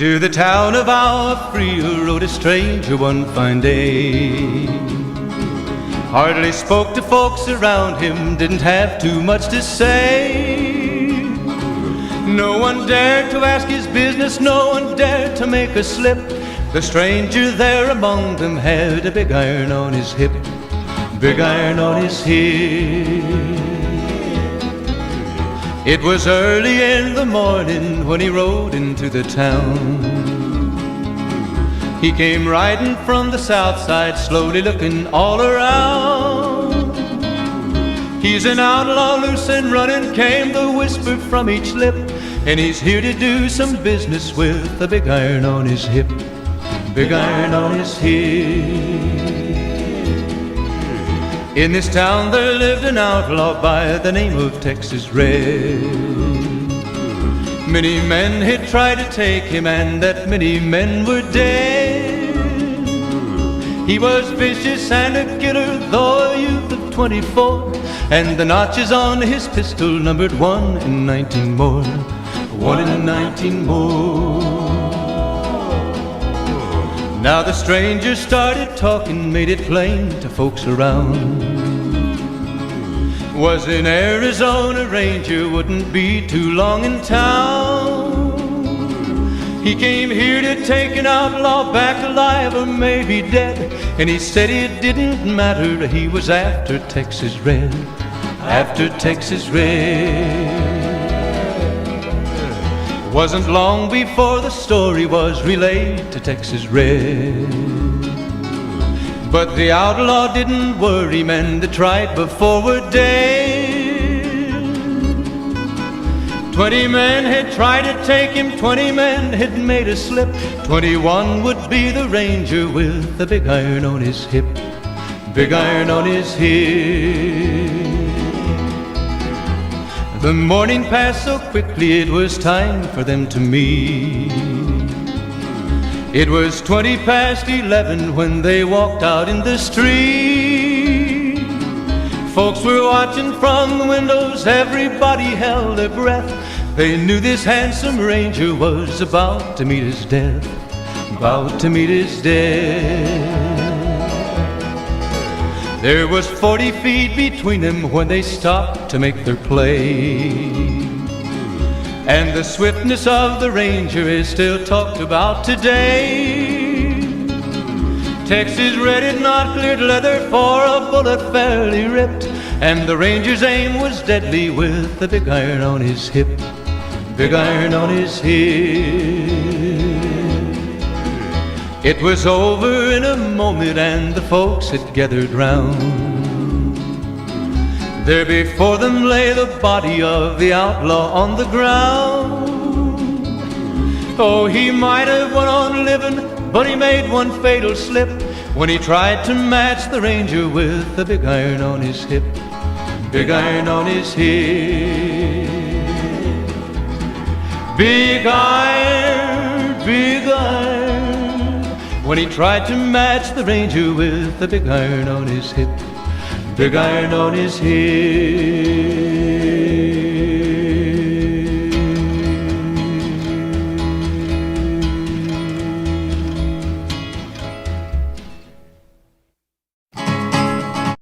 To the town of our Frio rode a stranger one fine day. Hardly spoke to folks around him, didn't have too much to say. No one dared to ask his business, no one dared to make a slip. The stranger there among them had a big iron on his hip, big iron on his hip. It was early in the morning when he rode into the town. He came riding from the south side, slowly looking all around. He's an outlaw, loose and running, came the whisper from each lip, and he's here to do some business with a big iron on his hip, big iron on his hip. In this town there lived an outlaw by the name of Texas Red. Many men had tried to take him, and that many men were dead. He was vicious and a killer, though a youth of 24, and the notches on his pistol numbered 1 in 19 more, 1 in 19 more. Now the stranger started talking, made it plain to folks around. Was an Arizona Ranger, wouldn't be too long in town. He came here to take an outlaw back alive or maybe dead, and he said it didn't matter, he was after Texas Red, after Texas Red. Wasn't long before the story was relayed to Texas Red. But the outlaw didn't worry, men that tried before were dead. 20 men had tried to take him, 20 men had made a slip. 21 would be the Ranger with the big iron on his hip, big iron on his hip. The morning passed so quickly, it was time for them to meet. It was 20 past 11 when they walked out in the street. Folks were watching from the windows, everybody held their breath. They knew this handsome Ranger was about to meet his death, about to meet his death. There was 40 feet between them when they stopped to make their play. And the swiftness of the Ranger is still talked about today. Texas Red had not cleared leather for a bullet fairly ripped, and the Ranger's aim was deadly with the big iron on his hip, big iron on his hip. It was over in a moment and the folks had gathered round. There before them lay the body of the outlaw on the ground. Oh, he might have went on living, but he made one fatal slip when he tried to match the Ranger with the big iron on his hip, big iron on his hip. Big iron, big iron, when he tried to match the Ranger with the big iron on his hip, big iron on his hip.